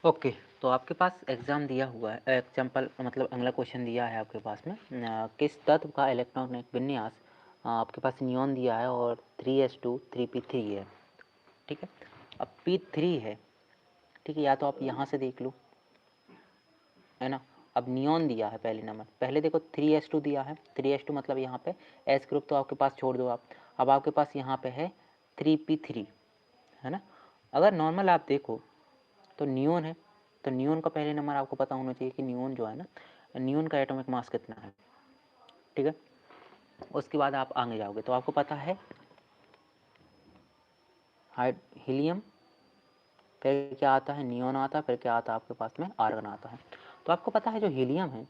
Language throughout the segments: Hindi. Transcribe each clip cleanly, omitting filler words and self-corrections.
ओके, तो आपके पास एग्ज़ाम दिया हुआ है, एग्जाम्पल मतलब अगला क्वेश्चन दिया है आपके पास में, किस तत्व का इलेक्ट्रॉनिक विन्यास, आपके पास नियॉन दिया है और 3s2 3p3 है। ठीक है, अब p3 है। ठीक है, या तो आप यहाँ से देख लो, है ना। अब नियॉन दिया है पहले नंबर, पहले देखो 3s2 दिया है, 3s2 मतलब यहाँ पे एस ग्रुप तो आपके पास छोड़ दो आप। अब आपके पास यहाँ पे है 3p3, है ना। अगर नॉर्मल आप देखो तो नियोन है, तो नियोन का पहले नंबर आपको पता होना चाहिए कि नियोन जो है ना, नियोन का एटॉमिक मास कितना है। ठीक है, उसके बाद आप आगे जाओगे तो आपको पता है हीलियम, फिर क्या आता है, नियोन आता है, फिर क्या आता है आपके पास में, आर्गन आता है। तो आपको पता है जो हीलियम है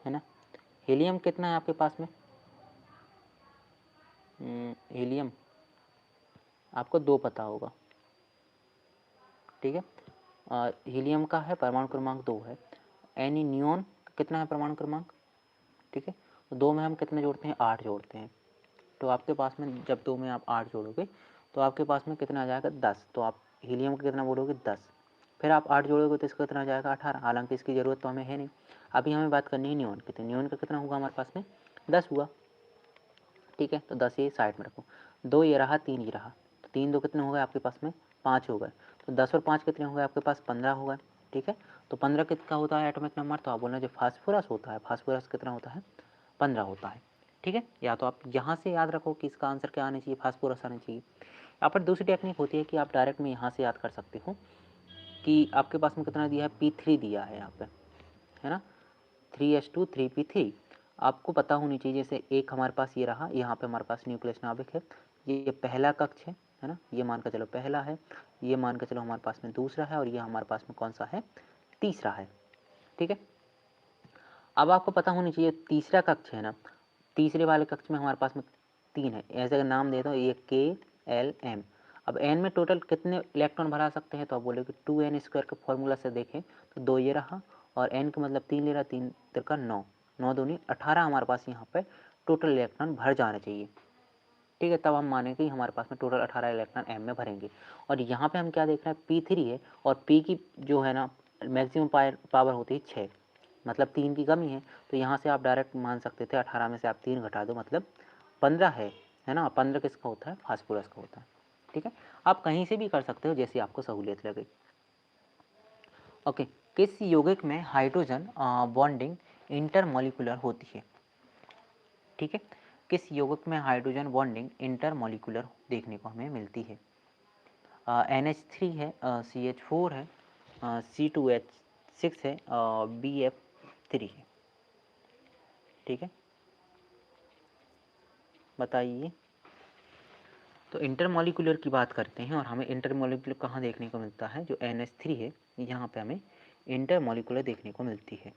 ना, हीलियम कितना है आपके पास में, हीलियम आपको 2 पता होगा। ठीक है, हीलियम का है परमाणु क्रमांक 2 है। एनी नियोन कितना है परमाणु क्रमांक, ठीक है, तो 2 में हम कितने जोड़ते हैं, 8 जोड़ते हैं। तो आपके पास में जब 2 में आप 8 जोड़ोगे तो आपके पास में कितना आ जाएगा, 10। तो आप हीलियम का कितना बोलोगे, 10। फिर आप 8 जोड़ोगे तो इसका कितना आ जाएगा, 18। हालांकि इसकी ज़रूरत तो हमें है नहीं, अभी हमें बात करनी है नियॉन की। तो नियॉन का कितना होगा हमारे पास में, 10 हुआ। ठीक है, तो 10 ये साइड में रखो, 2 ये रहा, 3 ये रहा, तो 3 2 कितने हो गए आपके पास में, 5 हो गए। तो 10 और 5 कितने हो गए आपके पास, 15 हो गए। ठीक है, तो 15 कितना होता है एटॉमिक नंबर, तो आप बोलना जो फास्फोरस होता है, फास्फोरस कितना होता है, 15 होता है। ठीक है, या तो आप यहाँ से याद रखो कि इसका आंसर क्या आना चाहिए, फास्फोरस आना चाहिए। यहाँ पर दूसरी टेक्निक होती है कि आप डायरेक्ट में यहाँ से याद कर सकते हो कि आपके पास में कितना दिया है, P3 दिया है यहाँ पे, है ना, 3s2 3p3। आपको पता होनी चाहिए, जैसे एक हमारे पास ये रहा, यहाँ पे हमारे पास न्यूक्लियस नाभिक है, ये पहला कक्ष है ना, ये मान कर चलो पहला है, ये मान कर चलो हमारे पास में दूसरा है, और ये हमारे पास में कौन सा है, तीसरा है। ठीक है, अब आपको पता होनी चाहिए तीसरा कक्ष है ना, तीसरे वाले कक्ष में हमारे पास में 3 है, ऐसे अगर नाम दे दो, ये K L M। अब n में टोटल कितने इलेक्ट्रॉन भरा सकते हैं, तो आप बोलोगे 2n² के फॉर्मूला से देखें तो 2 ये रहा, और n का मतलब 3 ले रहा, 3 तिरका 9, 9 दूनी 18 हमारे पास यहाँ पे टोटल इलेक्ट्रॉन भर जाने चाहिए। ठीक है, तब हम मानेंगे कि हमारे पास में टोटल 18 इलेक्ट्रॉन m में भरेंगे। और यहाँ पे हम क्या देख रहे हैं, P3 है, और P की जो है ना मैक्सिमम पावर होती है 6, मतलब 3 की कमी है। तो यहाँ से आप डायरेक्ट मान सकते थे 18 में से आप 3 घटा दो, मतलब 15 है ना। 15 किसका होता है, फास्फोरस का होता है। ठीक है, आप कहीं से भी कर सकते हो जैसी आपको सहूलियत लगे। ओके, किस यौगिक में हाइड्रोजन बॉन्डिंग इंटरमॉलिक्यूलर होती है। ठीक है, किस यौगिक में हाइड्रोजन बॉन्डिंग इंटरमॉलिक्यूलर देखने को हमें मिलती है। NH3 है, CH4 है, C2H6 है, BF3 है। ठीक है, बताइए। तो इंटरमॉलिक्यूलर की बात करते हैं, और हमें इंटरमॉलिक्यूलर कहाँ देखने को मिलता है, जो NH3 है, यहाँ पे हमें इंटरमॉलिक्यूलर देखने को मिलती है।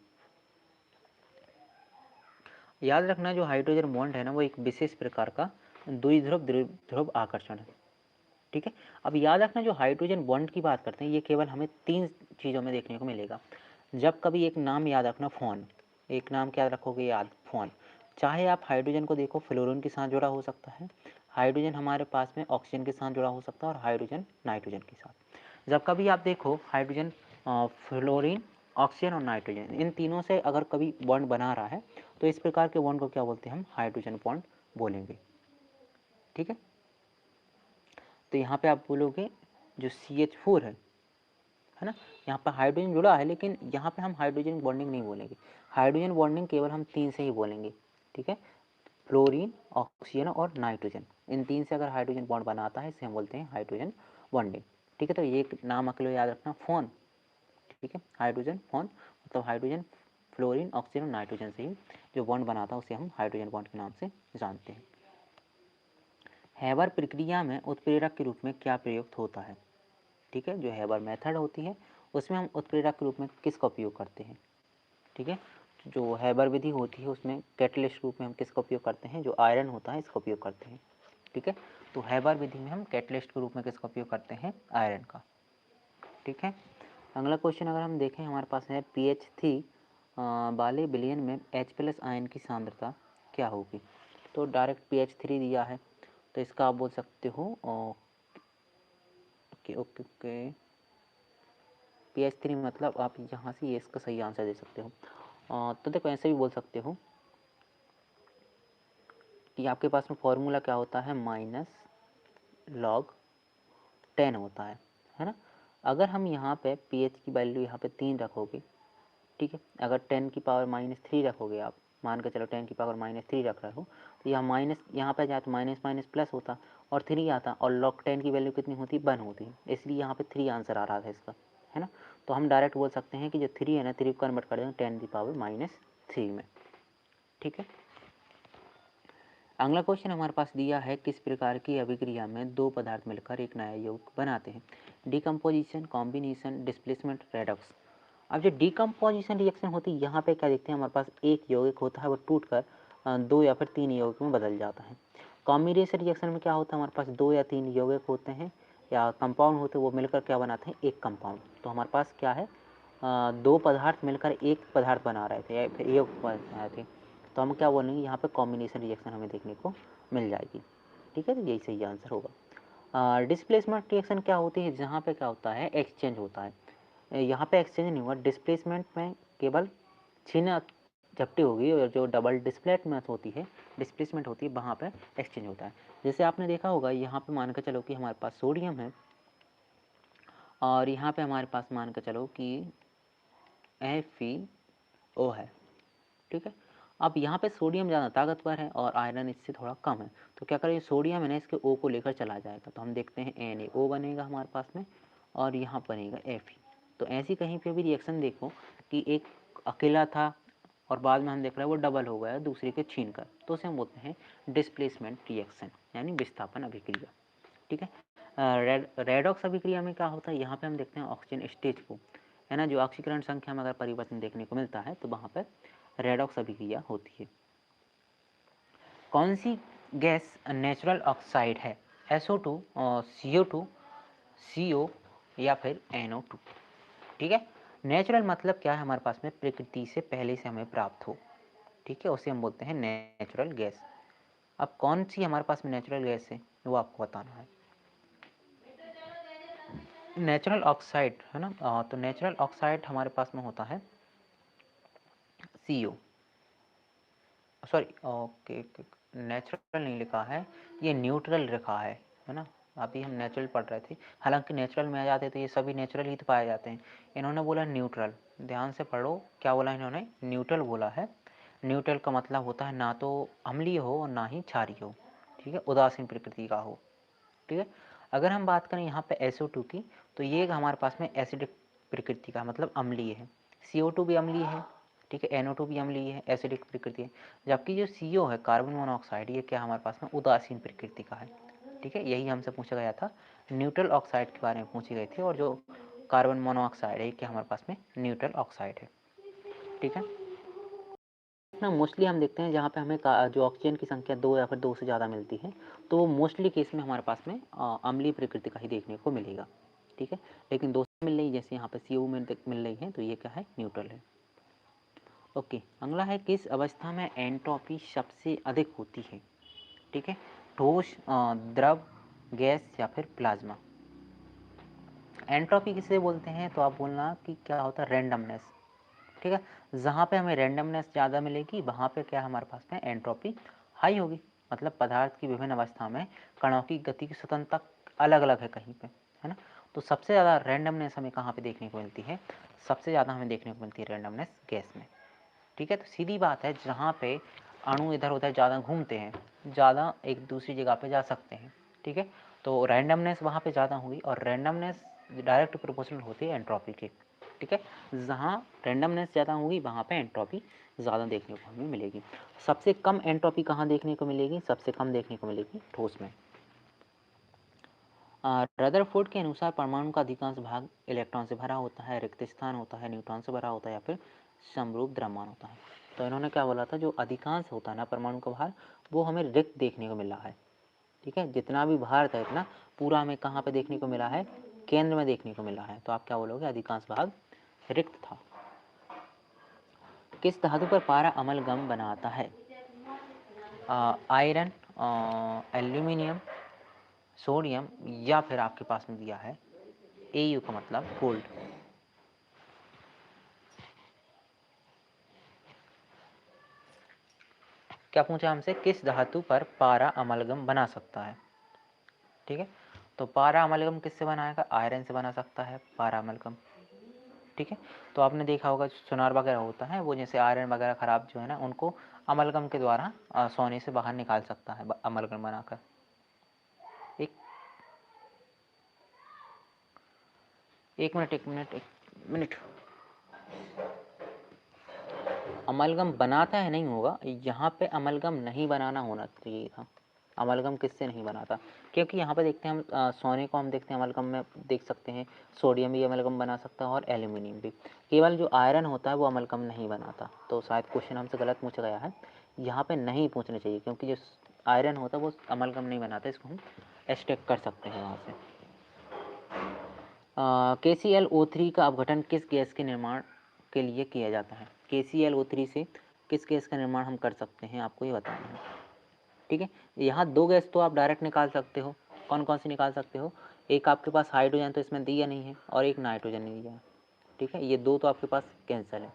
याद रखना जो हाइड्रोजन बॉन्ड है ना, वो एक विशेष प्रकार का द्विध्रुव ध्रुव आकर्षण है। ठीक है, अब याद रखना जो हाइड्रोजन बॉन्ड की बात करते हैं, ये केवल हमें 3 चीज़ों में देखने को मिलेगा। जब कभी एक नाम याद रखना, फोन, एक नाम क्या रखोगे याद, फोन। चाहे आप हाइड्रोजन को देखो फ्लोरीन के साथ जुड़ा हो सकता है, हाइड्रोजन हमारे पास में ऑक्सीजन के साथ जुड़ा हो सकता है, और हाइड्रोजन नाइट्रोजन के साथ। जब कभी आप देखो हाइड्रोजन, फ्लोरीन, ऑक्सीजन और नाइट्रोजन, इन तीनों से अगर कभी बॉन्ड बना रहा है तो इस प्रकार के बॉन्ड को क्या बोलते हैं, हम हाइड्रोजन बॉन्ड बोलेंगे। ठीक है, तो यहाँ पे आप बोलोगे जो CH4 है ना, यहाँ पर हाइड्रोजन जुड़ा है, लेकिन यहाँ पे हम हाइड्रोजन बॉन्डिंग नहीं बोलेंगे। हाइड्रोजन बॉन्डिंग केवल हम 3 से ही बोलेंगे। ठीक है, फ्लोरीन, ऑक्सीजन और नाइट्रोजन, इन 3 से अगर हाइड्रोजन बॉन्ड बनाता है इसे हम बोलते हैं हाइड्रोजन बॉन्डिंग। ठीक है, तो ये नाम अकेले याद रखना, फोन। ठीक है, हाइड्रोजन फोन मतलब हाइड्रोजन, फ्लोरीन, ऑक्सीजन और नाइट्रोजन से ही जो बॉन्ड बनाता है उसे हम हाइड्रोजन बॉन्ड के नाम से जानते हैं। हैबर प्रक्रिया में उत्प्रेरक के रूप में क्या प्रयुक्त होता है। ठीक है, जो हैबर मेथड होती है उसमें हम उत्प्रेरक के रूप में किसका उपयोग करते हैं। ठीक है, जो हैबर विधि होती है उसमें कैटलिस्ट रूप में हम किसका उपयोग करते हैं, जो आयरन होता है इसका उपयोग करते हैं। ठीक है, तो हैबर विधि में हम कैटलिस्ट के रूप में किसका उपयोग करते हैं, आयरन का। ठीक है, अगला क्वेश्चन अगर हम देखें हमारे पास है pH3 वाले विलयन में H+ आयन की सांद्रता क्या होगी। तो डायरेक्ट pH3 दिया है, तो इसका आप बोल सकते हो ओके ओके ओके, PH3 मतलब आप यहाँ से ये इसका सही आंसर दे सकते हो। तो देखो ऐसे भी बोल सकते हो कि आपके पास में फॉर्मूला क्या होता है, -log 10 होता है ना। अगर हम यहाँ पे pH की वैल्यू यहाँ पे 3 रखोगे, ठीक है, अगर 10 की पावर -3 रखोगे आप, मान के चलो 10 की पावर -3 रख रहे हो, तो यहाँ माइनस, यहाँ पे जाए तो माइनस माइनस प्लस होता और 3 आता, और log 10 की वैल्यू कितनी होती है, 1 होती है, इसलिए यहाँ पे 3 आंसर आ रहा था इसका, है ना। तो हम डायरेक्ट बोल सकते हैं कि जो 3 है ना, 3 को कन्वर्ट कर देंगे 10 की पावर -3 में, ठीक है। अगला क्वेश्चन हमारे पास दिया है, किस प्रकार की अभिक्रिया में दो पदार्थ मिलकर एक नया यौग बनाते हैं। Decomposition, combination, displacement, redox. अब जो डिकम्पोजिशन रिएक्शन होती है, यहाँ पे क्या देखते हैं, हमारे पास एक यौगिक होता है, वो टूटकर 2 या फिर 3 यौगिक में बदल जाता है। कॉम्बिनेशन रिएक्शन में क्या होता है, हमारे पास 2 या 3 यौगिक होते हैं या कंपाउंड होते हैं, वो मिलकर क्या बनाते हैं, एक कंपाउंड। तो हमारे पास क्या है, 2 पदार्थ मिलकर एक पदार्थ बना रहे थे या फिर यौगिक बना रहे थे, तो हम क्या बोलेंगे, यहाँ पे कॉम्बिनेशन रिएक्शन हमें देखने को मिल जाएगी, ठीक है। तो यही सही आंसर होगा। डिस्प्लेसमेंट रिएक्शन क्या होती है, जहाँ पे क्या होता है, एक्सचेंज होता है। यहाँ पे एक्सचेंज नहीं हुआ, डिस्प्लेसमेंट में केवल छीना झपटी होगी, और जो डबल डिस्प्लेसमेंट होती है, डिस्प्लेसमेंट होती है, वहाँ पे एक्सचेंज होता है। जैसे आपने देखा होगा, यहाँ पे मान के चलो कि हमारे पास सोडियम है, और यहाँ पे हमारे पास मान के चलो कि FeO है, ठीक है। अब यहाँ पे सोडियम ज़्यादा ताकतवर है और आयरन इससे थोड़ा कम है, तो क्या करें, सोडियम है ना, इसके O को लेकर चला जाएगा, तो हम देखते हैं NaO बनेगा हमारे पास में, और यहाँ बनेगा Fe। तो ऐसी कहीं पे भी रिएक्शन देखो कि एक अकेला था और बाद में हम देख रहे हैं वो डबल हो गया दूसरे के छीन कर, तो उसे हम बोलते हैं डिस्प्लेसमेंट रिएक्शन, यानी विस्थापन अभिक्रिया, ठीक है। रेडॉक्स अभिक्रिया में क्या होता है, यहाँ पे हम देखते हैं ऑक्सीजन स्टेज को, है ना, जो ऑक्सीकरण संख्या में अगर परिवर्तन देखने को मिलता है, तो वहाँ पर रेडॉक्स अभिक्रिया होती है। कौन सी गैस नेचुरल ऑक्साइड है, SO2, CO2, CO या फिर NO2, ठीक है। नेचुरल मतलब क्या है, हमारे पास में प्रकृति से पहले से हमें प्राप्त हो, ठीक है, उसे हम बोलते हैं नेचुरल गैस। अब कौन सी हमारे पास में नेचुरल गैस है, वो आपको बताना है। नेचुरल ऑक्साइड है ना, तो नेचुरल ऑक्साइड हमारे पास में होता है CO, सॉरी, ओके, नेचुरल नहीं लिखा है, ये न्यूट्रल लिखा है ना। अभी हम नेचुरल पढ़ रहे थे, हालांकि नेचुरल में आ जाते तो ये सभी नेचुरल ही तो पाए जाते हैं, इन्होंने बोला न्यूट्रल, ध्यान से पढ़ो क्या बोला इन्होंने, न्यूट्रल बोला है। न्यूट्रल का मतलब होता है ना तो अम्लीय हो और ना ही क्षारीय हो, ठीक है, उदासीन प्रकृति का हो, ठीक है। अगर हम बात करें यहाँ पे SO2 की, तो ये हमारे पास में एसिडिक प्रकृति का, मतलब अम्लीय है। CO2 भी अम्लीय है, ठीक है, NO2 भी अम्लीय है, एसिडिक प्रकृति है। जबकि जो CO है, कार्बन मोनोऑक्साइड, ये क्या हमारे पास में उदासीन प्रकृति का है, ठीक है। यही हमसे पूछा गया था, न्यूट्रल ऑक्साइड के बारे में पूछी गई थी, और जो कार्बन मोनोऑक्साइड है, क्या हमारे पास में न्यूट्रल ऑक्साइड है, ठीक है ना। मोस्टली हम देखते हैं जहाँ पे हमें जो ऑक्सीजन की संख्या 2 या फिर 2 से ज़्यादा मिलती है, तो वो मोस्टली केस में हमारे पास में अम्लीय प्रकृति का ही देखने को मिलेगा, ठीक है। लेकिन 2 से मिल रही, जैसे यहाँ पे CO में मिल रही है, तो ये क्या है, न्यूट्रल है। ओके, अगला है, किस अवस्था में एंट्रोपी सबसे अधिक होती है, ठीक है, ठोस, द्रव, गैस या फिर प्लाज्मा। एंट्रोपी किसे बोलते हैं, तो आप बोलना कि क्या होता है, रैंडमनेस, ठीक है। जहाँ पे हमें रैंडमनेस ज़्यादा मिलेगी, वहाँ पे क्या हमारे पास में एंट्रोपी हाई होगी, मतलब पदार्थ की विभिन्न अवस्था में कणों की गति की स्वतंत्रता अलग अलग है कहीं पे, है ना। तो सबसे ज़्यादा रैंडमनेस हमें कहाँ पे देखने को मिलती है, सबसे ज़्यादा हमें देखने को मिलती है रैंडमनेस गैस में, ठीक है। तो सीधी बात है, जहाँ पे अणु इधर उधर ज़्यादा घूमते हैं, ज़्यादा एक दूसरी जगह पे जा सकते हैं, ठीक है, तो रैंडमनेस वहाँ पे ज़्यादा होगी, और रैंडमनेस डायरेक्ट प्रोपोर्शनल होती है एंट्रोपी के, ठीक है। जहाँ रैंडमनेस ज़्यादा होगी, वहाँ पे एंट्रोपी ज़्यादा देखने को हमें मिलेगी। सबसे कम एंट्रोपी कहाँ देखने को मिलेगी, सबसे कम देखने को मिलेगी ठोस में। रदरफोर्ड के अनुसार परमाणु का अधिकांश भाग इलेक्ट्रॉन से भरा होता है, रिक्त स्थान होता है, न्यूट्रॉन से भरा होता है, या फिर समरूप द्रव्यमान होता है। तो इन्होंने क्या बोला था, जो अधिकांश होता है ना परमाणु का भार, वो हमें रिक्त देखने को मिला है, ठीक है। जितना भी भार था इतना पूरा हमें कहाँ पे देखने को मिला है, केंद्र में देखने को मिला है, तो आप क्या बोलोगे, अधिकांश भाग रिक्त था। किस धातु पर पारा अमलगम बनाता है, आयरन, एल्यूमिनियम, सोडियम, या फिर आपके पास में दिया है AU का मतलब गोल्ड, क्या पूछा हमसे, किस धातु पर पारा अमलगम बना सकता है। ठीक है, तो पारा अमलगम किससे बनाएगा, आयरन से बना सकता है पारा अमलगम। ठीक है, तो आपने देखा होगा सुनार वगैरह होता है वो, जैसे आयरन वगैरह खराब जो है ना, उनको अमलगम के द्वारा सोने से बाहर निकाल सकता है अमलगम बनाकर। एक एक मिनट एक मिनट एक मिनट, अमलगम बनाता है नहीं होगा, यहाँ पे अमलगम नहीं बनाना होना चाहिए था। अमलगम किससे नहीं बनाता, क्योंकि यहाँ पे देखते हैं हम सोने को हम देखते हैं अमलगम में देख सकते हैं, सोडियम भी अमलगम बना सकता है और एल्यूमिनियम भी, केवल जो आयरन होता है वो अमलगम नहीं बनाता। तो शायद क्वेश्चन हमसे गलत पूछा गया है, यहाँ पे नहीं पूछना चाहिए, क्योंकि जो आयरन होता है वो अमलगम नहीं बनाता, इसको हम एक्सट्रैक्ट कर सकते हैं वहाँ से। KClO3 का अपघटन किस गैस के निर्माण के लिए किया जाता है। KClO3 से किस गैस का निर्माण हम कर सकते हैं, आपको ये बताना है। ठीक है, यहाँ दो गैस तो आप डायरेक्ट निकाल सकते हो, कौन कौन सी निकाल सकते हो, एक आपके पास हाइड्रोजन तो इसमें दिया नहीं है, और एक नाइट्रोजन नहीं दिया है। ठीक है, ये दो तो आपके पास कैंसिल है।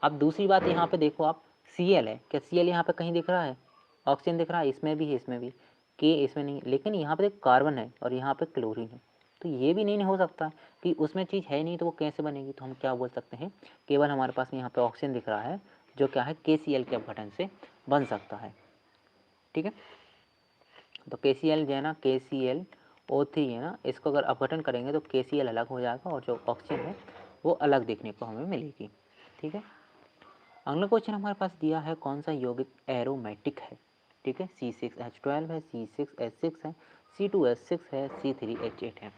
अब दूसरी बात यहाँ पे देखो आप, Cl है, क्या Cl यहाँ पे कहीं दिख रहा है, ऑक्सीजन दिख रहा है, इसमें भी है इसमें भी, K इसमें नहीं, लेकिन यहाँ पे कार्बन है और यहाँ पे क्लोरीन है, तो ये भी नहीं हो सकता कि उसमें चीज़ है नहीं तो वो कैसे बनेगी। तो हम क्या बोल सकते हैं, केवल हमारे पास यहाँ पे ऑक्सीजन दिख रहा है जो क्या है KCl के अपघटन से बन सकता है। ठीक है, तो KCl जो है ना, KClO3 है ना, इसको अगर अपघटन करेंगे तो KCl अलग हो जाएगा और जो ऑक्सीजन है वो अलग देखने को हमें मिलेगी। ठीक है, अगला क्वेश्चन हमारे पास दिया है, कौन सा यौगिक एरोमेटिक है। ठीक है, C6H12 है, C6H6 है, C2H6 है, C3H8 है।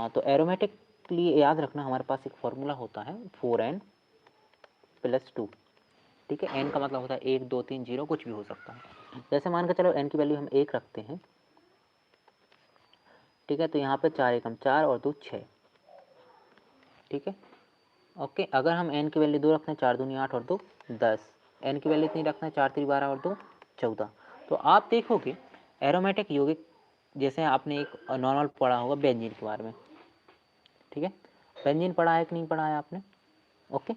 तो एरोमेटिक के लिए याद रखना हमारे पास एक फॉर्मूला होता है 4n+2। ठीक है, n का मतलब होता है 1 2 3 0, कुछ भी हो सकता है। जैसे मान के चलो n की वैल्यू हम 1 रखते हैं, ठीक है, तो यहाँ पे 4 एकम 4 और 2 6। ठीक है, ओके, अगर हम n की वैल्यू 2 रखते हैं, 4 दूनी 8 और 2 10, n की वैल्यू इतनी रखते हैं, 4 3 12 और 2 14। तो आप देखोगे एरोमेटिक यौगिक, जैसे आपने एक नॉर्मल पढ़ा होगा बेंजीन के बारे में। ठीक है, बेंजीन पढ़ा है कि नहीं पढ़ा है आपने, ओके,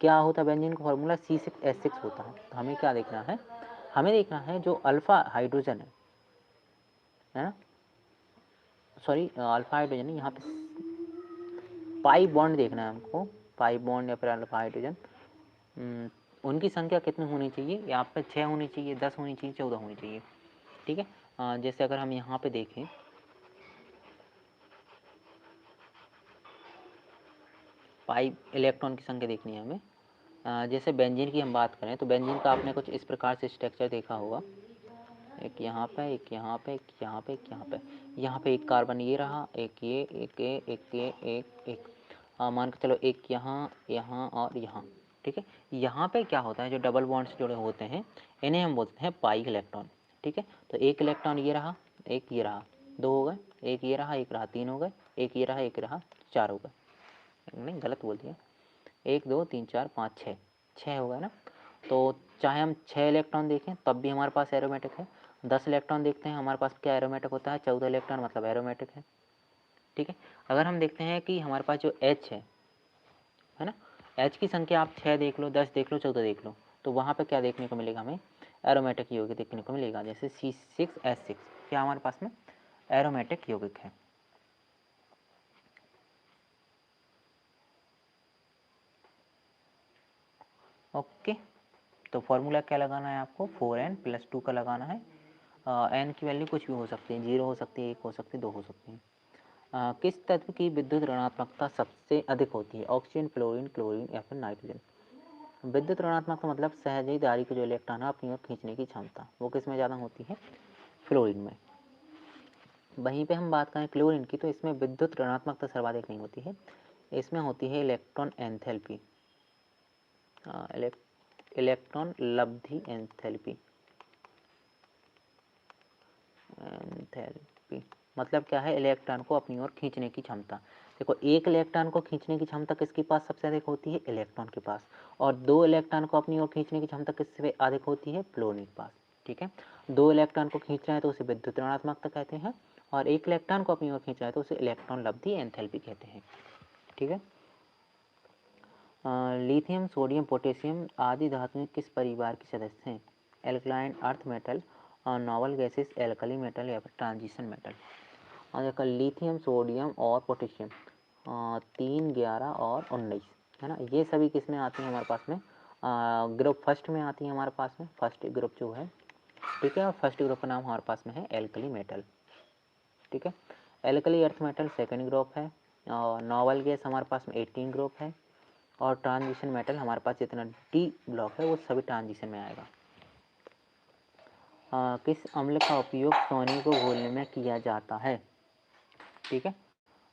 क्या होता है बेंजीन का फॉर्मूला C6H6 होता है। तो हमें क्या देखना है, हमें देखना है जो अल्फा हाइड्रोजन है ना, सॉरी अल्फा हाइड्रोजन है, यहाँ पे पाई बॉन्ड देखना है हमको, पाई बॉन्ड या फिर अल्फा हाइड्रोजन, उनकी संख्या कितनी होनी चाहिए, यहाँ पे 6 होनी चाहिए, 10 होनी चाहिए, 14 होनी चाहिए। ठीक है, जैसे अगर हम यहाँ पे देखें, पाई इलेक्ट्रॉन की संख्या देखनी है हमें। जैसे बेंजीन की हम बात करें तो बेंजीन का आपने कुछ इस प्रकार से स्ट्रक्चर देखा होगा, एक यहाँ पे, एक यहाँ पे, एक यहाँ पे, एक यहाँ पे, यहाँ पे एक कार्बन ये रहा, एक ये, एक ये, एक ये, एक मान के चलो एक यहाँ, यहाँ और यहाँ। ठीक है, यहाँ पे क्या होता है, जो डबल बॉन्ड्स जुड़े होते हैं इन्हें हम बोलते हैं पाई इलेक्ट्रॉन। ठीक है, तो एक इलेक्ट्रॉन ये रहा, एक ये रहा, 2 हो गए, एक ये रहा, एक रहा, 3 हो गए, एक ये रहा, एक रहा, 4 हो गए, नहीं गलत बोल दिया, 1 2 3 4 5 6, 6 हो गए ना। तो चाहे हम 6 इलेक्ट्रॉन देखें तब भी हमारे पास एरोमेटिक है, 10 इलेक्ट्रॉन देखते हैं हमारे पास क्या एरोमेटिक होता है, 14 इलेक्ट्रॉन मतलब एरोमेटिक है। ठीक है, अगर हम देखते हैं कि हमारे पास जो H है ना, H की संख्या आप 6 देख लो, 10 देख लो, 14 देख लो, तो वहाँ पे क्या देखने को मिलेगा हमें, एरोमेटिक यौगिक देखने को मिलेगा। जैसे C6H6 क्या हमारे पास में एरोमेटिक यौगिक है। ओके, तो फॉर्मूला क्या लगाना है आपको, 4n+2 का लगाना है। n की वैल्यू कुछ भी हो सकती है, 0 हो सकती है, 1 हो सकती है, 2 हो सकती है। किस तत्व की विद्युत ऋणात्मकता सबसे अधिक होती है, ऑक्सीजन, फ्लोरीन, क्लोरीन या फिर नाइट्रोजन। विद्युत ऋणात्मक का मतलब सहजधारी के जो इलेक्ट्रॉन है अपनी ओर खींचने की क्षमता, वो किस में ज़्यादा होती है, फ्लोरीन में। वहीं पे हम बात करें क्लोरीन की, तो इसमें विद्युत ऋणात्मकता सर्वाधिक नहीं होती है, इसमें होती है इलेक्ट्रॉन एंथैल्पी, इलेक्ट्रॉन लब्धि एंथैल्पी। एंथैल्पी मतलब क्या है, इलेक्ट्रॉन को अपनी ओर खींचने की क्षमता। देखो एक इलेक्ट्रॉन को खींचने की क्षमता किसके पास सबसे अधिक होती है, इलेक्ट्रॉन के पास, और 2 इलेक्ट्रॉन को अपनी ओर खींचने की क्षमता किससे अधिक होती है, फ्लोरीन के पास। ठीक है, 2 इलेक्ट्रॉन को खींच रहे हैं तो उसे विद्युत ऋणात्मकता कहते हैं, और 1 इलेक्ट्रॉन को अपनी ओर खींच रहा है तो उसे इलेक्ट्रॉन लब्धि एंथैल्पी कहते हैं। ठीक है, लिथियम, सोडियम, पोटेशियम आदि धातुएं किस परिवार के सदस्य हैं। एल्कलाइन अर्थ मेटल और नॉवल गैसेस एल्कली मेटल या फिर ट्रांजिशन मेटल। और देखो लिथियम, सोडियम और पोटेशियम 3, 11 और 19 है ना, ये सभी किस में आती हैं हमारे पास में, ग्रुप फर्स्ट में आती है हमारे पास में, फर्स्ट ग्रुप जो है, ठीक है। और फर्स्ट ग्रुप का नाम हमारे पास में है एल्कली मेटल, ठीक है। Alkali earth metal second group है, और नॉवल गैस हमारे पास में 18 ग्रुप है, और ट्रांजिशन मेटल हमारे पास जितना डी ब्लॉक है वो सभी ट्रांजिशन में आएगा। किस अम्ल का उपयोग सोने को घोलने में किया जाता है, ठीक है।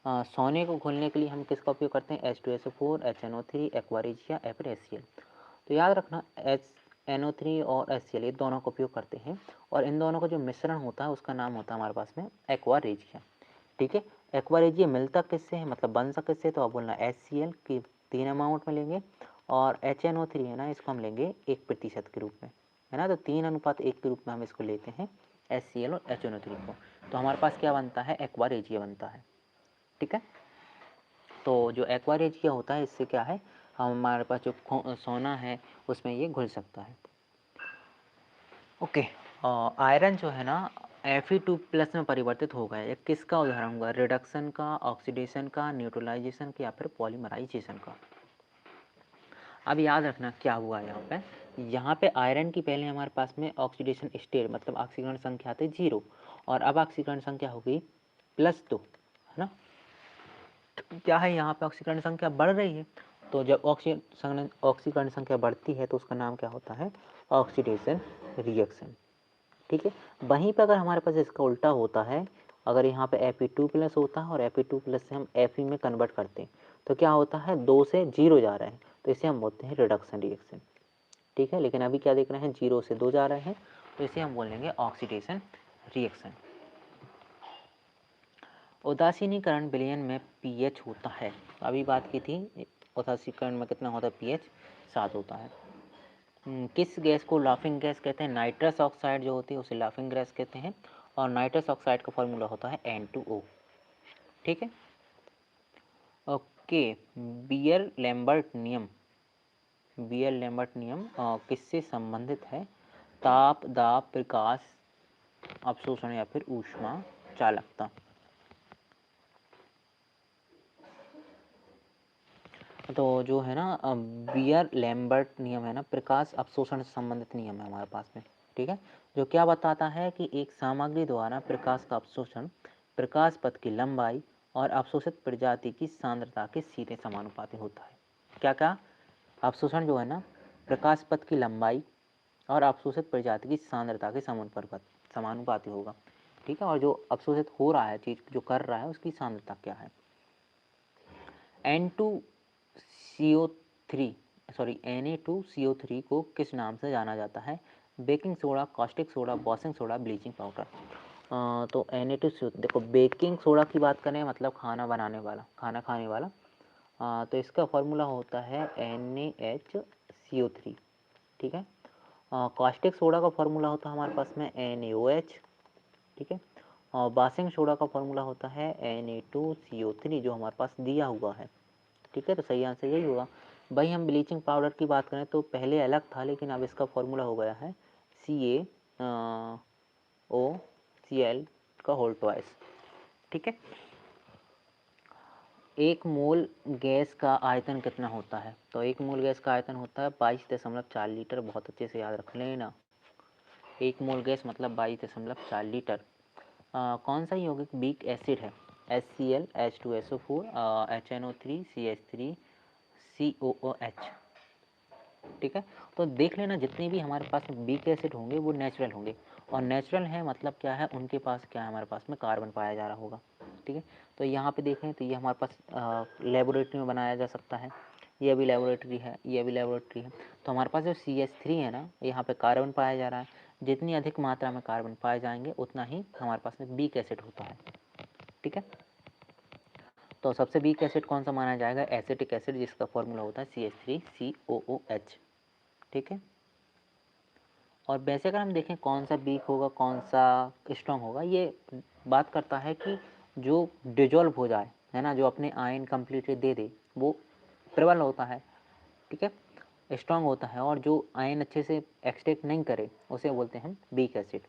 सोने को घोलने के लिए हम किसका उपयोग करते हैं, H2SO4, HNO3, एक्वा रेजिया या फिर HCl। तो याद रखना NO3 और HCl ये दोनों का उपयोग करते हैं, और इन दोनों का जो मिश्रण होता है उसका नाम होता है हमारे पास में एक्वा रेजिया, ठीक है। एक्वा रेजिया मिलता किससे है, मतलब बनता किससे, तो आप बोलना HCl की 3 अमाउंट में लेंगे, और HNO3 है ना, इसको हम लेंगे 1% के रूप में, है ना। तो 3:1 के रूप में हम इसको लेते हैं HCl और HNO3 को। तो हमारे पास क्या बनता है, एक्वा रेजिया बनता है, ठीक है। तो जो एक्वा रेजिया होता है इससे क्या है, हमारे पास जो सोना है उसमें ये घुल सकता है, ओके। आयरन जो है ना Fe2+ में परिवर्तित हो गया, ये किसका उदाहरण होगा, रिडक्शन का, ऑक्सीडेशन का, न्यूट्रलाइजेशन का या फिर पॉलीमराइजेशन का। अब याद रखना क्या हुआ यहाँ पे आयरन की पहले हमारे पास में ऑक्सीडेशन स्टेट मतलब ऑक्सीकरण संख्या थे 0, और अब ऑक्सीकरण संख्या हो गई +2, है ना। क्या है यहाँ पे ऑक्सीकरण संख्या बढ़ रही है, तो जब ऑक्सीकरण संख्या बढ़ती है तो उसका नाम क्या होता है, ऑक्सीडेशन रिएक्शन, ठीक है। वहीं पे अगर हमारे पास इसका उल्टा होता है, अगर यहाँ पे Fe2+ होता है और Fe2+ से हम Fe में कन्वर्ट करते हैं तो क्या होता है, 2 से 0 जा रहे हैं, तो इसे हम बोलते हैं रिडक्शन रिएक्शन, ठीक है। लेकिन अभी क्या देख रहे हैं, 0 से 2 जा रहे हैं, तो इसे हम बोलेंगे ऑक्सीडेशन रिएक्शन। उदासीनीकरण विलयन में pH होता है, अभी बात की थी उदासीनीकरण में कितना होता है, pH 7 होता है। किस गैस को लाफिंग गैस कहते हैं, नाइट्रस ऑक्साइड जो होती है उसे लाफिंग गैस कहते हैं, और नाइट्रस ऑक्साइड का फॉर्मूला होता है N2O, ठीक है। ओके, बियर लैम्बर्ट नियम, बियर लैम्बर्ट नियम किससे संबंधित है, ताप, दाब, प्रकाश, अवशोषण या फिर ऊष्मा चालकता। तो जो है ना बियर लैम्बर्ट नियम है ना, प्रकाश अवशोषण से संबंधित नियम है हमारे पास में, ठीक है। जो क्या बताता है कि एक सामग्री द्वारा प्रकाश का अवशोषण प्रकाश पथ की लंबाई और अवशोषित प्रजाति की सांद्रता के सीधे समानुपाती होता है। क्या क्या, अवशोषण जो है ना प्रकाश पथ की लंबाई और अवशोषित प्रजाति की सांद्रता के समानुपाती होगा, ठीक है। और जो अवशोषित हो रहा है, चीज जो कर रहा है उसकी सांद्रता क्या है। Na2CO3 को किस नाम से जाना जाता है, baking soda, caustic soda, washing soda, bleaching powder. तो Na2CO, देखो बेकिंग सोडा की बात करें मतलब खाना बनाने वाला, खाना खाने वाला, तो इसका फॉर्मूला होता है NaHCO3, ठीक है। कास्टिक सोडा का फॉर्मूला होता है हमारे पास में NaOH, ठीक है। और वॉशिंग सोडा का फॉर्मूला होता है Na2CO3 जो हमारे पास दिया हुआ है, ठीक है। तो सही आंसर यही होगा। भाई हम ब्लीचिंग पाउडर की बात करें तो पहले अलग था, लेकिन अब इसका फॉर्मूला हो गया है CaOCl का होल ट्वाइस, ठीक है। 1 मोल गैस का आयतन कितना होता है, तो 1 मोल गैस का आयतन होता है 22.4 लीटर, बहुत अच्छे से याद रख लेना। 1 मोल गैस मतलब 22.4 लीटर। कौन सा यौगिक वीक एसिड है, HCl, H2SO4, HNO3, CH3, COOH, ठीक है। तो देख लेना जितने भी हमारे पास वीक एसिड होंगे वो नेचुरल होंगे, और नेचुरल है मतलब क्या है, उनके पास क्या है, हमारे पास में कार्बन पाया जा रहा होगा, ठीक है। तो यहाँ पे देखें तो ये हमारे पास लेबोरेटरी में बनाया जा सकता है, ये भी लेबोरेटरी है, ये भी लेबोरेटरी है। तो हमारे पास जो CH3 है ना, यहाँ पे कार्बन पाया जा रहा है, जितनी अधिक मात्रा में कार्बन पाए जाएंगे उतना ही हमारे पास में वीक एसिड होता है, ठीक है। तो सबसे वीक एसिड कौन सा माना जाएगा, एसिटिक एसिड, जिसका फॉर्मूला होता है CH3COOH, ठीक है। और वैसे अगर हम देखें कौन सा वीक होगा कौन सा स्ट्रॉन्ग होगा, ये बात करता है कि जो डिजोल्व हो जाए, है ना, जो अपने आयन कम्प्लीटली दे दे वो प्रबल होता है, ठीक है। स्ट्रांग होता है और जो आयन अच्छे से एक्सट्रैक्ट नहीं करे उसे बोलते हैं हम वीक एसिड।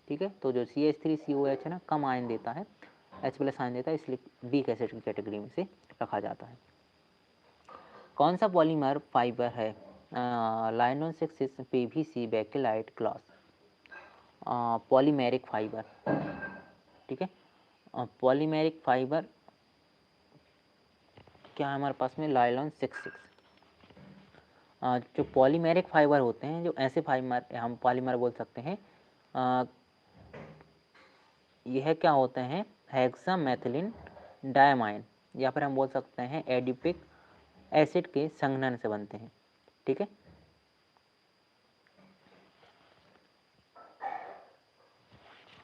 ठीक है, तो जो CH3COH है ना, कम आयन देता है, H+ आयन देता है, इसलिए वीक एसिड की कैटेगरी में से रखा जाता है। कौन सा पॉलीमर फाइबर है? लाइनोन 6 PVC bakelite glass. Polymeric fibre. ठीक है, पॉलीमेरिक फाइबर क्या है हमारे पास में? लाइलॉन 6। जो पॉलीमेरिक फाइबर होते हैं, जो ऐसे फाइबर हम पॉलीमर बोल सकते हैं, यह क्या होते हैं? हेक्सामेथिलीन डायमाइन, या फिर हम बोल सकते हैं एडिपिक एसिड के संघनन से बनते हैं। ठीक है,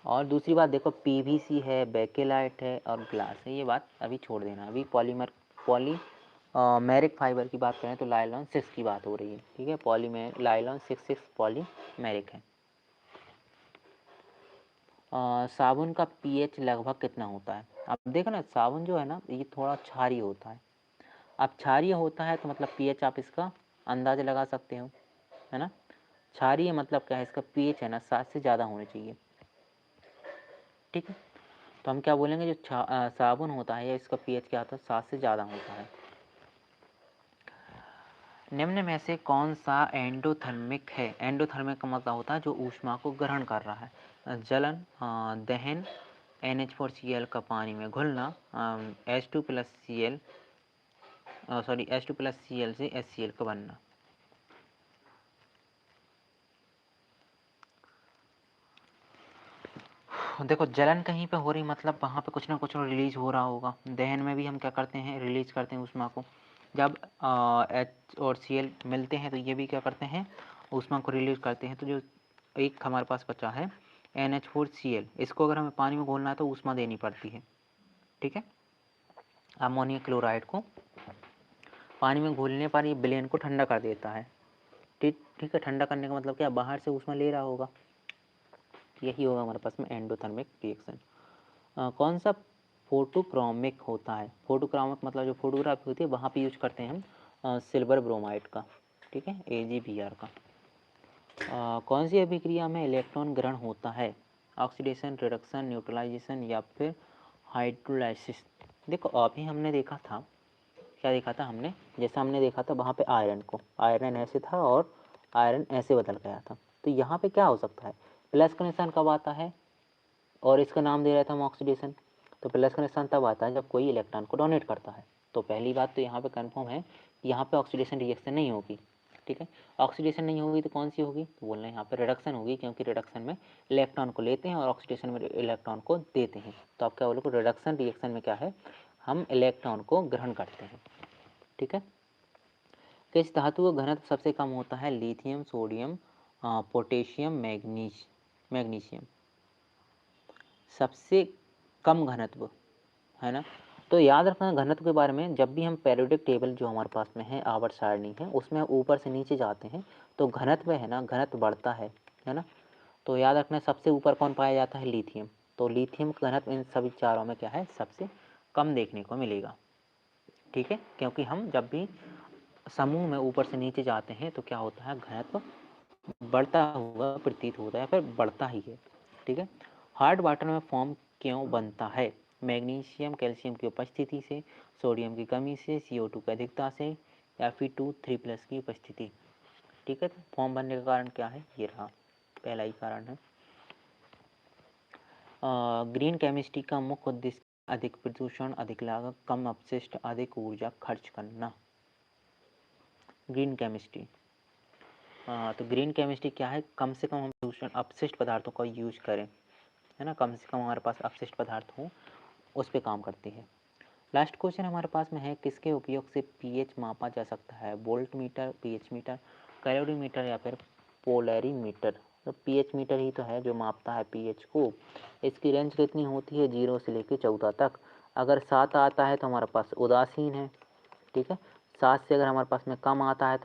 और दूसरी बात देखो, PVC है, बेकेलाइट है और ग्लास है, ये बात अभी छोड़ देना। अभी पॉलीमेरिक फाइबर की बात करें तो लाइलॉन 6 की बात हो रही है। ठीक है, लाइलॉन 6 पॉलीमेरिक है। साबुन का pH लगभग कितना होता है? अब देखो ना, साबुन जो है ना, ये थोड़ा क्षारीय होता है। अब क्षारीय होता है तो मतलब pH आप इसका अंदाजा लगा सकते हो, है ना। क्षारीय मतलब क्या है? इसका pH है ना 7 से ज़्यादा होना चाहिए। ठीक है, तो हम क्या बोलेंगे, जो साबुन होता है इसका pH क्या होता है? 7 से ज़्यादा होता है। निम्न में से कौन सा एंडोथर्मिक है? एंडोथर्मिक का मतलब होता है जो ऊष्मा को ग्रहण कर रहा है। जलन, दहन, NH4Cl का पानी में घुलना, H2+Cl से HCl का बनना। देखो, जलन कहीं पे हो रही मतलब वहाँ पे कुछ ना कुछ रिलीज हो रहा होगा। दहन में भी हम क्या करते हैं? रिलीज करते हैं ऊष्मा को। जब H और Cl मिलते हैं तो ये भी क्या करते हैं? ऊष्मा को रिलीज करते हैं। तो जो एक हमारे पास बचा है NH4Cl, इसको अगर हमें पानी में घोलना है तो ऊष्मा देनी पड़ती है। ठीक है, अमोनियम क्लोराइड को पानी में घोलने पर ये विलयन को ठंडा कर देता है। ठीक है, ठंडा करने का मतलब क्या? बाहर से ऊष्मा ले रहा होगा। यही होगा हमारे पास में एंडोथर्मिक रिएक्शन। कौन सा फोटोक्रोमिक होता है? फोटोक्रोमिक मतलब जो फोटोग्राफी होती है वहाँ पे यूज करते हैं हम सिल्वर ब्रोमाइड का। ठीक है, AgBr का। कौन सी अभिक्रिया में इलेक्ट्रॉन ग्रहण होता है? ऑक्सीडेशन, रिडक्शन, न्यूट्रलाइजेशन या फिर हाइड्रोलाइसिस। देखो, अभी हमने देखा था, क्या देखा था हमने? जैसा हमने देखा था वहाँ पे आयरन ऐसे था और आयरन ऐसे बदल गया था। तो यहाँ पे क्या हो सकता है? प्लस का निशान कब आता है? और इसका नाम दे रहा था हम ऑक्सीडेशन। तो प्लस का निशान तब आता है जब कोई इलेक्ट्रॉन को डोनेट करता है। तो पहली बात तो यहाँ पे कंफर्म है कि यहाँ पे ऑक्सीडेशन रिएक्शन नहीं होगी। ठीक है, ऑक्सीडेशन नहीं होगी तो कौन सी होगी? तो बोल रहे हैं यहाँ पे रिडक्शन होगी, क्योंकि रिडक्शन में इलेक्ट्रॉन को लेते हैं और ऑक्सीडेशन में इलेक्ट्रॉन को देते हैं। तो आप क्या बोलोगे? रिडक्शन रिएक्शन में क्या है? हम इलेक्ट्रॉन को ग्रहण करते हैं। ठीक है, किस धातु का घनत्व सबसे कम होता है? Lithium, sodium, potassium, magnesium. सबसे कम घनत्व, है ना। तो याद रखना घनत्व के बारे में, जब भी हम पेरियोडिक टेबल जो हमारे पास में है, आवर्त सारणी है, उसमें ऊपर से नीचे जाते हैं तो घनत्व है ना, घनत्व बढ़ता है ना। तो याद रखना सबसे ऊपर कौन पाया जाता है? लिथियम। तो लिथियम का घनत्व इन सभी चारों में क्या है? सबसे कम देखने को मिलेगा। ठीक है, क्योंकि हम जब भी समूह में ऊपर से नीचे जाते हैं तो क्या होता है? घनत्व बढ़ता हुआ प्रतीत होता है, फिर बढ़ता ही है। ठीक है, हार्ड वाटर में फॉर्म क्यों बनता है? मैग्नीशियम कैल्शियम की उपस्थिति से, सोडियम की कमी से, CO2 की अधिकता से, या फिर 2,3+ की उपस्थिति। ठीक है, तो फॉर्म बनने का कारण क्या है? ये रहा, पहला ही कारण है। ग्रीन केमिस्ट्री का मुख्य उद्देश्य अधिक प्रदूषण, अधिक लागत, कम अपशिष्ट, अधिक ऊर्जा खर्च करना। ग्रीन केमिस्ट्री, तो ग्रीन केमिस्ट्री क्या है? कम से कम हम प्रदूषण अपशिष्ट पदार्थों का यूज करें, है ना। कम से कम हमारे पास अपशिष्ट पदार्थ हो, उस पर काम करती है। लास्ट क्वेश्चन हमारे पास में है, किसके उपयोग से pH मापा जा सकता है? Volt meter, pH meter, calorimeter या फिर पोलरीमीटर। तो pH मीटर ही तो है जो मापता है pH को। इसकी रेंज कितनी होती है? 0 से लेकर 14 तक। अगर 7 आता है तो हमारे पास उदासीन है। ठीक है, 7 से अगर हमारे पास में कम आता है